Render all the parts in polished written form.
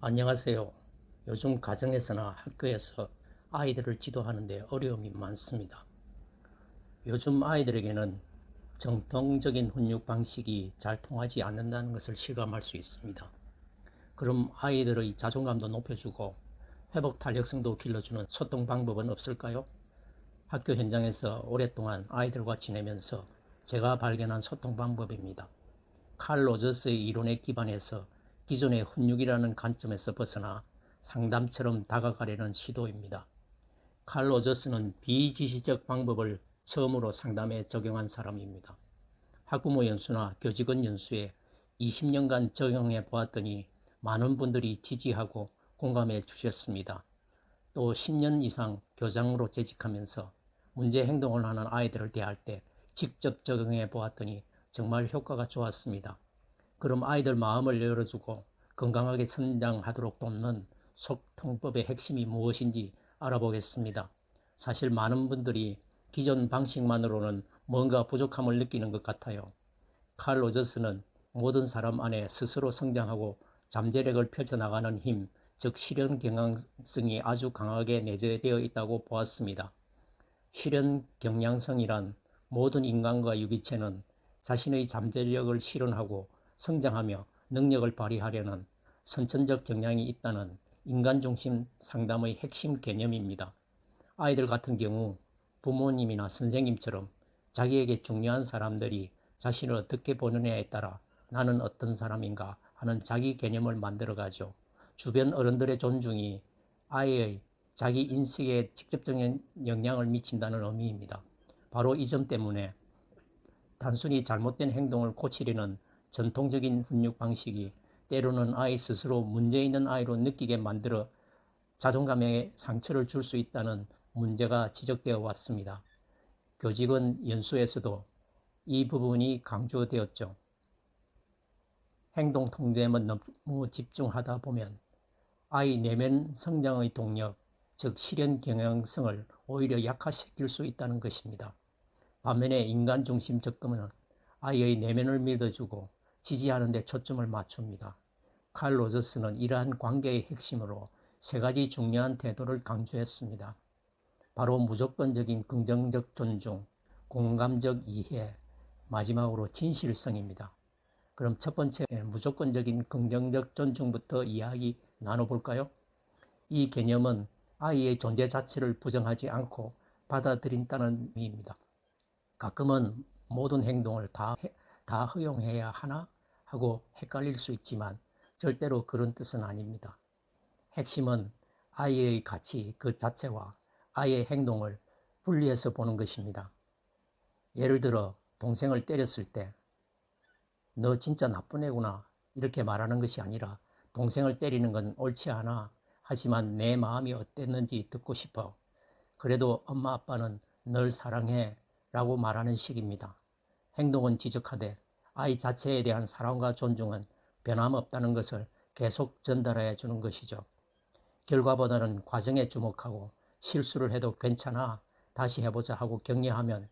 안녕하세요. 요즘 가정에서나 학교에서 아이들을 지도하는데 어려움이 많습니다. 요즘 아이들에게는 정통적인 훈육 방식이 잘 통하지 않는다는 것을 실감할 수 있습니다. 그럼 아이들의 자존감도 높여주고 회복 탄력성도 길러주는 소통 방법은 없을까요? 학교 현장에서 오랫동안 아이들과 지내면서 제가 발견한 소통 방법입니다. 칼 로저스의 이론에 기반해서 기존의 훈육이라는 관점에서 벗어나 상담처럼 다가가려는 시도입니다. 칼 로저스는 비지시적 방법을 처음으로 상담에 적용한 사람입니다. 학부모 연수나 교직원 연수에 20년간 적용해 보았더니 많은 분들이 지지하고 공감해 주셨습니다. 또 10년 이상 교장으로 재직하면서 문제 행동을 하는 아이들을 대할 때 직접 적용해 보았더니 정말 효과가 좋았습니다. 그럼 아이들 마음을 열어주고 건강하게 성장하도록 돕는 소통법의 핵심이 무엇인지 알아보겠습니다. 사실 많은 분들이 기존 방식만으로는 뭔가 부족함을 느끼는 것 같아요. 칼 로저스는 모든 사람 안에 스스로 성장하고 잠재력을 펼쳐나가는 힘, 즉 실현 경향성이 아주 강하게 내재되어 있다고 보았습니다. 실현 경향성이란 모든 인간과 유기체는 자신의 잠재력을 실현하고 성장하며 능력을 발휘하려는 선천적 경향이 있다는 인간 중심 상담의 핵심 개념입니다. 아이들 같은 경우 부모님이나 선생님처럼 자기에게 중요한 사람들이 자신을 어떻게 보느냐에 따라 나는 어떤 사람인가 하는 자기 개념을 만들어가죠. 주변 어른들의 존중이 아이의 자기 인식에 직접적인 영향을 미친다는 의미입니다. 바로 이 점 때문에 단순히 잘못된 행동을 고치려는 전통적인 훈육 방식이 때로는 아이 스스로 문제 있는 아이로 느끼게 만들어 자존감에 상처를 줄 수 있다는 문제가 지적되어 왔습니다. 교직원 연수에서도 이 부분이 강조되었죠. 행동 통제에만 너무 집중하다 보면 아이 내면 성장의 동력, 즉 실현 경향성을 오히려 약화시킬 수 있다는 것입니다. 반면에 인간 중심 접근은 아이의 내면을 믿어주고 지지하는 데 초점을 맞춥니다. 칼 로저스는 이러한 관계의 핵심으로 세 가지 중요한 태도를 강조했습니다. 바로 무조건적인 긍정적 존중, 공감적 이해, 마지막으로 진실성입니다. 그럼 첫 번째 무조건적인 긍정적 존중부터 이야기 나눠볼까요? 이 개념은 아이의 존재 자체를 부정하지 않고 받아들인다는 의미입니다. 가끔은 모든 행동을 다 허용해야 하나 하고 헷갈릴 수 있지만 절대로 그런 뜻은 아닙니다. 핵심은 아이의 가치 그 자체와 아이의 행동을 분리해서 보는 것입니다. 예를 들어 동생을 때렸을 때 너 진짜 나쁜 애구나 이렇게 말하는 것이 아니라 동생을 때리는 건 옳지 않아. 하지만 내 마음이 어땠는지 듣고 싶어. 그래도 엄마 아빠는 널 사랑해 라고 말하는 식입니다. 행동은 지적하되 아이 자체에 대한 사랑과 존중은 변함없다는 것을 계속 전달해 주는 것이죠. 결과보다는 과정에 주목하고 실수를 해도 괜찮아 다시 해보자 하고 격려하면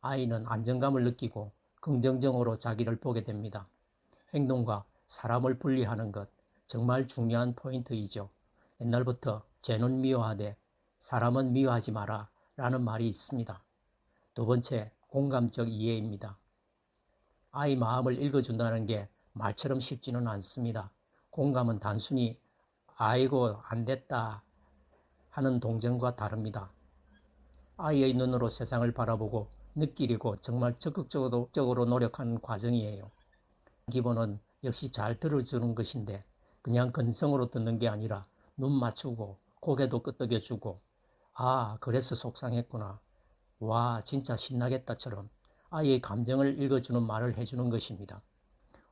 아이는 안정감을 느끼고 긍정적으로 자기를 보게 됩니다. 행동과 사람을 분리하는 것 정말 중요한 포인트이죠. 옛날부터 죄는 미워하되 사람은 미워하지 마라 라는 말이 있습니다. 두 번째, 공감적 이해입니다. 아이 마음을 읽어준다는 게 말처럼 쉽지는 않습니다. 공감은 단순히 아이고 안 됐다 하는 동정과 다릅니다. 아이의 눈으로 세상을 바라보고 느끼려고 정말 적극적으로 노력하는 과정이에요. 기본은 역시 잘 들어주는 것인데 그냥 건성으로 듣는 게 아니라 눈 맞추고 고개도 끄덕여주고 아 그래서 속상했구나 와 진짜 신나겠다처럼 아이의 감정을 읽어주는 말을 해주는 것입니다.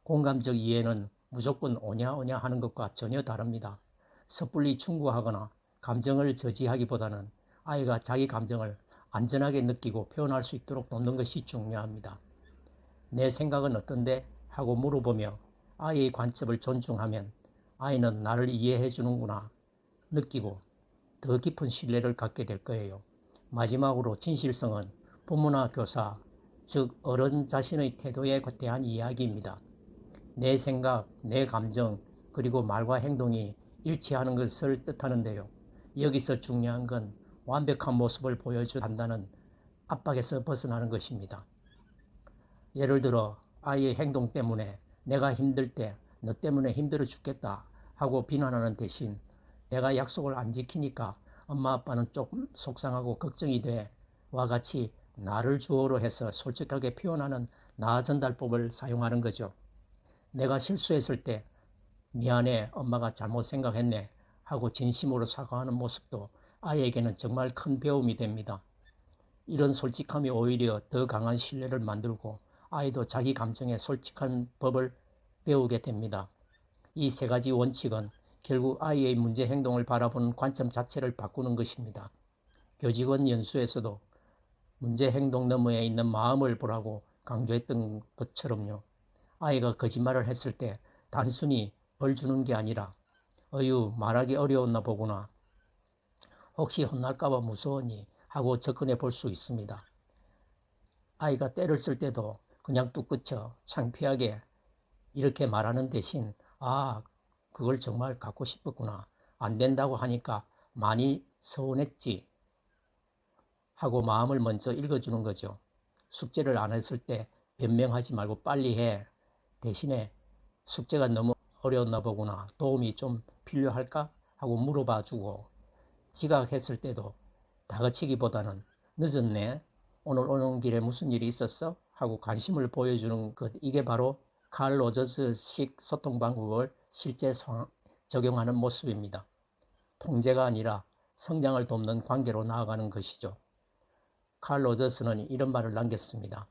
공감적 이해는 무조건 오냐오냐 하는 것과 전혀 다릅니다. 섣불리 충고하거나 감정을 저지하기보다는 아이가 자기 감정을 안전하게 느끼고 표현할 수 있도록 돕는 것이 중요합니다. 내 생각은 어떤데? 하고 물어보며 아이의 관점을 존중하면 아이는 나를 이해해 주는구나 느끼고 더 깊은 신뢰를 갖게 될 거예요. 마지막으로 진실성은 부모나 교사, 즉 어른 자신의 태도에 대한 이야기입니다. 내 생각, 내 감정, 그리고 말과 행동이 일치하는 것을 뜻하는데요. 여기서 중요한 건 완벽한 모습을 보여줘야 한다는 압박에서 벗어나는 것입니다. 예를 들어 아이의 행동 때문에 내가 힘들 때 너 때문에 힘들어 죽겠다 하고 비난하는 대신 내가 약속을 안 지키니까 엄마 아빠는 조금 속상하고 걱정이 돼와 같이 나를 주어로 해서 솔직하게 표현하는 나 전달법을 사용하는 거죠. 내가 실수했을 때 미안해 엄마가 잘못 생각했네 하고 진심으로 사과하는 모습도 아이에게는 정말 큰 배움이 됩니다. 이런 솔직함이 오히려 더 강한 신뢰를 만들고 아이도 자기 감정에 솔직한 법을 배우게 됩니다. 이 세 가지 원칙은 결국 아이의 문제 행동을 바라보는 관점 자체를 바꾸는 것입니다. 교직원 연수에서도 문제 행동 너머에 있는 마음을 보라고 강조했던 것처럼요. 아이가 거짓말을 했을 때 단순히 벌 주는 게 아니라 어휴 말하기 어려웠나 보구나 혹시 혼날까봐 무서웠니 하고 접근해 볼 수 있습니다. 아이가 때를 쓸 때도 그냥 뚝 그쳐 창피하게 이렇게 말하는 대신 아 그걸 정말 갖고 싶었구나 안 된다고 하니까 많이 서운했지 하고 마음을 먼저 읽어주는 거죠. 숙제를 안 했을 때 변명하지 말고 빨리 해. 대신에 숙제가 너무 어려웠나 보구나 도움이 좀 필요할까 하고 물어봐 주고 지각했을 때도 다그치기보다는 늦었네 오늘 오는 길에 무슨 일이 있었어 하고 관심을 보여주는 것 이게 바로 칼 로저스식 소통 방법을 실제 적용하는 모습입니다. 통제가 아니라 성장을 돕는 관계로 나아가는 것이죠. 칼 로저스는 이런 말을 남겼습니다.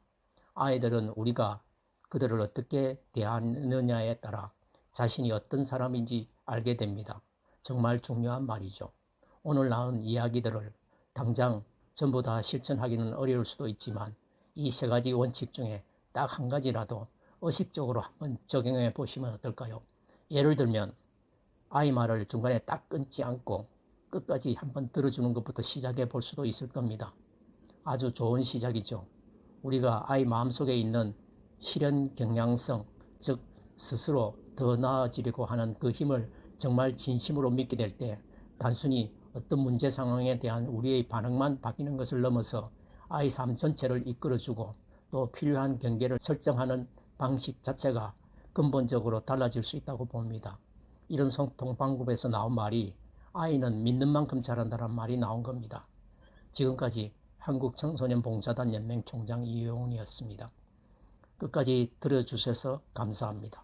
아이들은 우리가 그들을 어떻게 대하느냐에 따라 자신이 어떤 사람인지 알게 됩니다. 정말 중요한 말이죠. 오늘 나눈 이야기들을 당장 전부 다 실천하기는 어려울 수도 있지만 이 세 가지 원칙 중에 딱 한 가지라도 의식적으로 한번 적용해 보시면 어떨까요? 예를 들면 아이 말을 중간에 딱 끊지 않고 끝까지 한번 들어주는 것부터 시작해 볼 수도 있을 겁니다. 아주 좋은 시작이죠. 우리가 아이 마음속에 있는 실현 경향성, 즉 스스로 더 나아지려고 하는 그 힘을 정말 진심으로 믿게 될 때 단순히 어떤 문제 상황에 대한 우리의 반응만 바뀌는 것을 넘어서 아이 삶 전체를 이끌어주고 또 필요한 경계를 설정하는 방식 자체가 근본적으로 달라질 수 있다고 봅니다. 이런 소통 방법에서 나온 말이 아이는 믿는 만큼 자란다는 말이 나온 겁니다. 지금까지 한국청소년봉사단 연맹 총장 이용이었습니다. 끝까지 들어주셔서 감사합니다.